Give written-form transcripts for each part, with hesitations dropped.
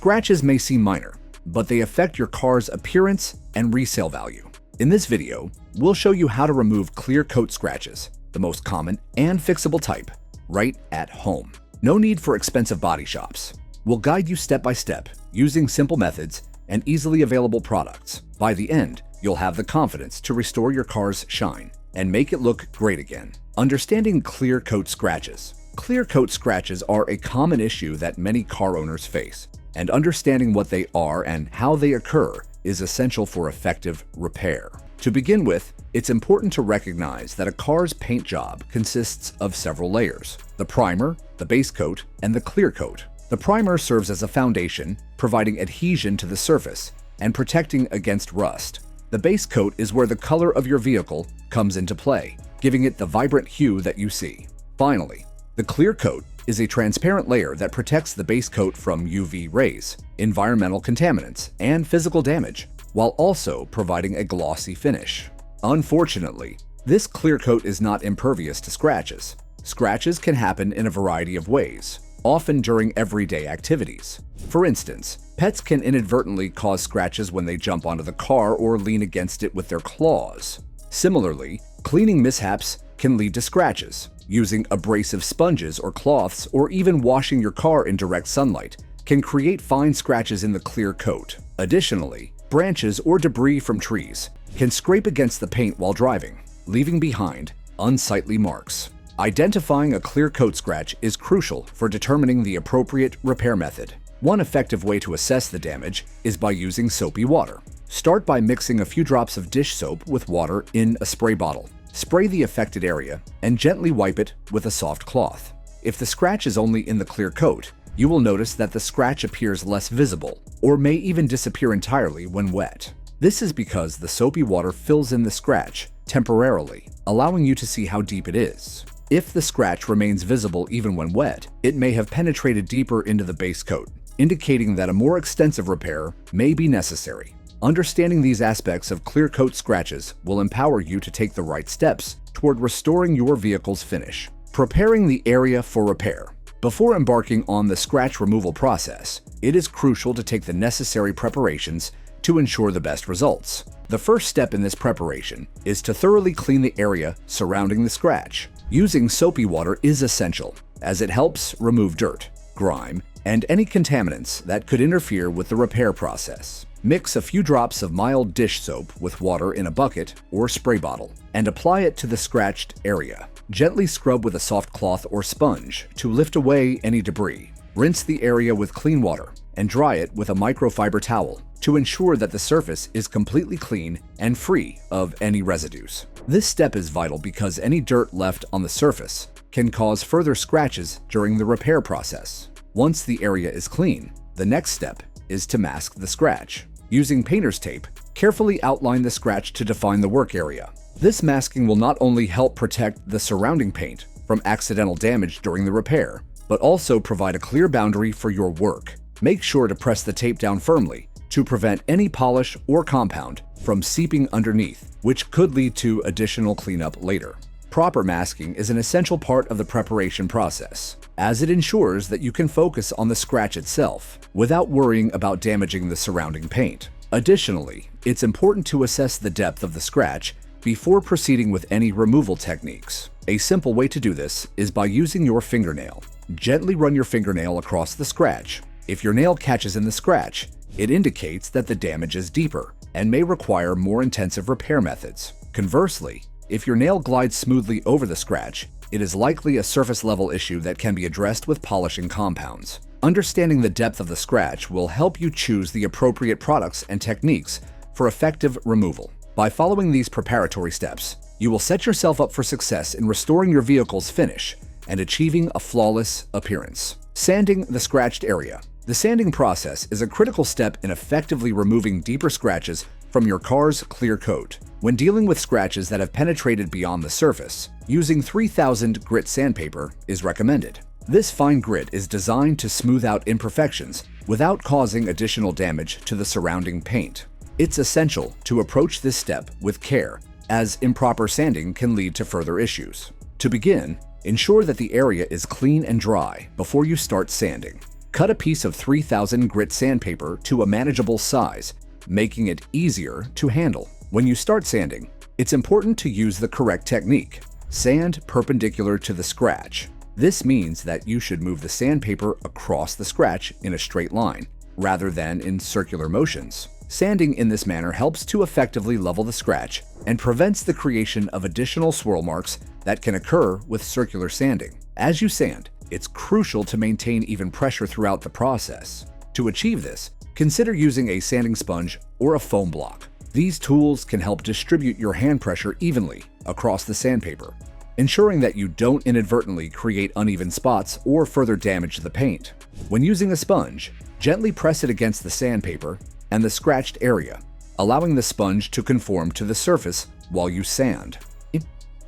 Scratches may seem minor, but they affect your car's appearance and resale value. In this video, we'll show you how to remove clear coat scratches, the most common and fixable type, right at home. No need for expensive body shops. We'll guide you step by step using simple methods and easily available products. By the end, you'll have the confidence to restore your car's shine and make it look great again. Understanding clear coat scratches. Clear coat scratches are a common issue that many car owners face, and understanding what they are and how they occur is essential for effective repair. To begin with, it's important to recognize that a car's paint job consists of several layers: the primer, the base coat, and the clear coat. The primer serves as a foundation, providing adhesion to the surface and protecting against rust. The base coat is where the color of your vehicle comes into play, giving it the vibrant hue that you see. Finally, the clear coat is a transparent layer that protects the base coat from UV rays, environmental contaminants, and physical damage, while also providing a glossy finish. Unfortunately, this clear coat is not impervious to scratches. Scratches can happen in a variety of ways, often during everyday activities. For instance, pets can inadvertently cause scratches when they jump onto the car or lean against it with their claws. Similarly, cleaning mishaps can lead to scratches. Using abrasive sponges or cloths, or even washing your car in direct sunlight, can create fine scratches in the clear coat. Additionally, branches or debris from trees can scrape against the paint while driving, leaving behind unsightly marks. Identifying a clear coat scratch is crucial for determining the appropriate repair method. One effective way to assess the damage is by using soapy water. Start by mixing a few drops of dish soap with water in a spray bottle. Spray the affected area and gently wipe it with a soft cloth. If the scratch is only in the clear coat, you will notice that the scratch appears less visible or may even disappear entirely when wet. This is because the soapy water fills in the scratch temporarily, allowing you to see how deep it is. If the scratch remains visible even when wet, it may have penetrated deeper into the base coat, indicating that a more extensive repair may be necessary. Understanding these aspects of clear coat scratches will empower you to take the right steps toward restoring your vehicle's finish. Preparing the area for repair. Before embarking on the scratch removal process, it is crucial to take the necessary preparations to ensure the best results. The first step in this preparation is to thoroughly clean the area surrounding the scratch. Using soapy water is essential, as it helps remove dirt, grime, and any contaminants that could interfere with the repair process. Mix a few drops of mild dish soap with water in a bucket or spray bottle and apply it to the scratched area. Gently scrub with a soft cloth or sponge to lift away any debris. Rinse the area with clean water and dry it with a microfiber towel to ensure that the surface is completely clean and free of any residues. This step is vital because any dirt left on the surface can cause further scratches during the repair process. Once the area is clean, the next step is to mask the scratch. Using painter's tape, carefully outline the scratch to define the work area. This masking will not only help protect the surrounding paint from accidental damage during the repair, but also provide a clear boundary for your work. Make sure to press the tape down firmly to prevent any polish or compound from seeping underneath, which could lead to additional cleanup later. Proper masking is an essential part of the preparation process, as it ensures that you can focus on the scratch itself without worrying about damaging the surrounding paint. Additionally, it's important to assess the depth of the scratch before proceeding with any removal techniques. A simple way to do this is by using your fingernail. Gently run your fingernail across the scratch. If your nail catches in the scratch, it indicates that the damage is deeper and may require more intensive repair methods. Conversely, if your nail glides smoothly over the scratch, it is likely a surface-level issue that can be addressed with polishing compounds. Understanding the depth of the scratch will help you choose the appropriate products and techniques for effective removal. By following these preparatory steps, you will set yourself up for success in restoring your vehicle's finish and achieving a flawless appearance. Sanding the scratched area. The sanding process is a critical step in effectively removing deeper scratches from your car's clear coat. When dealing with scratches that have penetrated beyond the surface, using 3000 grit sandpaper is recommended. This fine grit is designed to smooth out imperfections without causing additional damage to the surrounding paint. It's essential to approach this step with care, as improper sanding can lead to further issues. To begin, ensure that the area is clean and dry before you start sanding. Cut a piece of 3000 grit sandpaper to a manageable size, making it easier to handle. When you start sanding, it's important to use the correct technique. Sand perpendicular to the scratch. This means that you should move the sandpaper across the scratch in a straight line, rather than in circular motions. Sanding in this manner helps to effectively level the scratch and prevents the creation of additional swirl marks that can occur with circular sanding. As you sand, it's crucial to maintain even pressure throughout the process. To achieve this, consider using a sanding sponge or a foam block. These tools can help distribute your hand pressure evenly across the sandpaper, ensuring that you don't inadvertently create uneven spots or further damage the paint. When using a sponge, gently press it against the sandpaper and the scratched area, allowing the sponge to conform to the surface while you sand.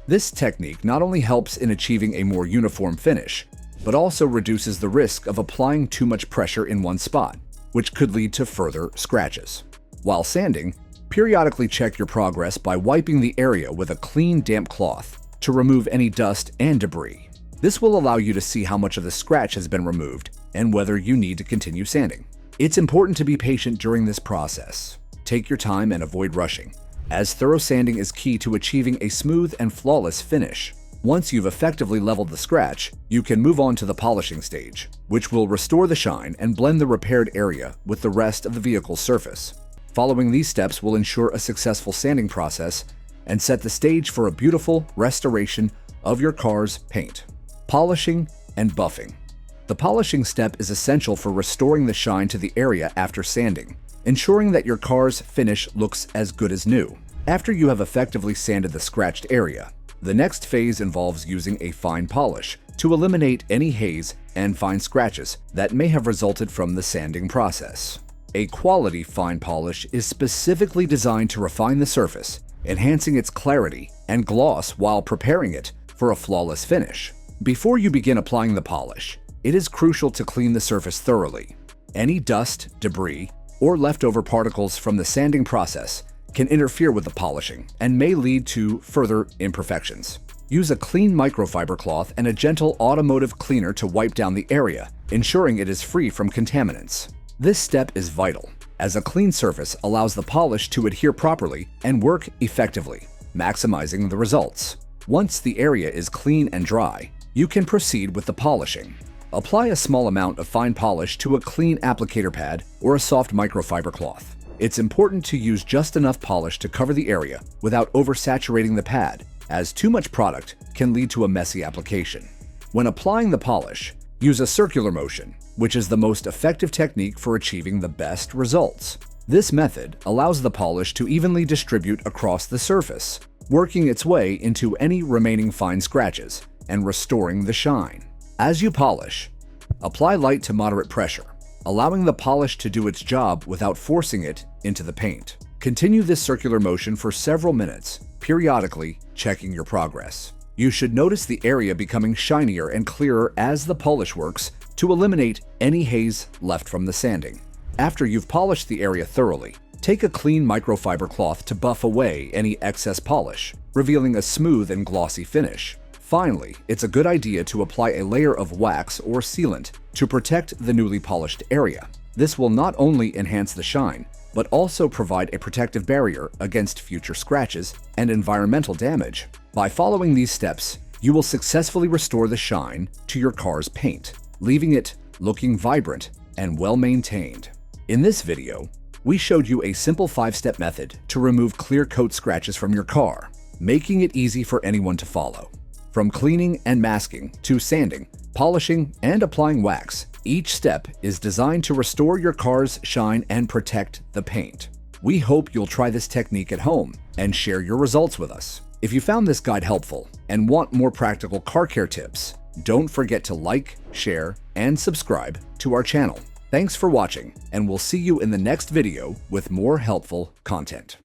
This technique not only helps in achieving a more uniform finish, but also reduces the risk of applying too much pressure in one spot, which could lead to further scratches. While sanding, periodically check your progress by wiping the area with a clean, damp cloth to remove any dust and debris. This will allow you to see how much of the scratch has been removed and whether you need to continue sanding. It's important to be patient during this process. Take your time and avoid rushing, as thorough sanding is key to achieving a smooth and flawless finish. Once you've effectively leveled the scratch, you can move on to the polishing stage, which will restore the shine and blend the repaired area with the rest of the vehicle's surface. Following these steps will ensure a successful sanding process and set the stage for a beautiful restoration of your car's paint. Polishing and buffing. The polishing step is essential for restoring the shine to the area after sanding, ensuring that your car's finish looks as good as new. After you have effectively sanded the scratched area, the next phase involves using a fine polish to eliminate any haze and fine scratches that may have resulted from the sanding process. A quality fine polish is specifically designed to refine the surface, enhancing its clarity and gloss while preparing it for a flawless finish. Before you begin applying the polish, it is crucial to clean the surface thoroughly. Any dust, debris, or leftover particles from the sanding process can interfere with the polishing and may lead to further imperfections. Use a clean microfiber cloth and a gentle automotive cleaner to wipe down the area, ensuring it is free from contaminants. This step is vital, as a clean surface allows the polish to adhere properly and work effectively, maximizing the results. Once the area is clean and dry, you can proceed with the polishing. Apply a small amount of fine polish to a clean applicator pad or a soft microfiber cloth. It's important to use just enough polish to cover the area without oversaturating the pad, as too much product can lead to a messy application. When applying the polish, use a circular motion, which is the most effective technique for achieving the best results. This method allows the polish to evenly distribute across the surface, working its way into any remaining fine scratches and restoring the shine. As you polish, apply light to moderate pressure, allowing the polish to do its job without forcing it into the paint. Continue this circular motion for several minutes, periodically checking your progress. You should notice the area becoming shinier and clearer as the polish works to eliminate any haze left from the sanding. After you've polished the area thoroughly, take a clean microfiber cloth to buff away any excess polish, revealing a smooth and glossy finish. Finally, it's a good idea to apply a layer of wax or sealant to protect the newly polished area. This will not only enhance the shine, but also provide a protective barrier against future scratches and environmental damage. By following these steps, you will successfully restore the shine to your car's paint, leaving it looking vibrant and well-maintained. In this video, we showed you a simple 5-step method to remove clear coat scratches from your car, making it easy for anyone to follow. From cleaning and masking to sanding, polishing, and applying wax, each step is designed to restore your car's shine and protect the paint. We hope you'll try this technique at home and share your results with us. If you found this guide helpful and want more practical car care tips, don't forget to like, share, and subscribe to our channel. Thanks for watching, and we'll see you in the next video with more helpful content.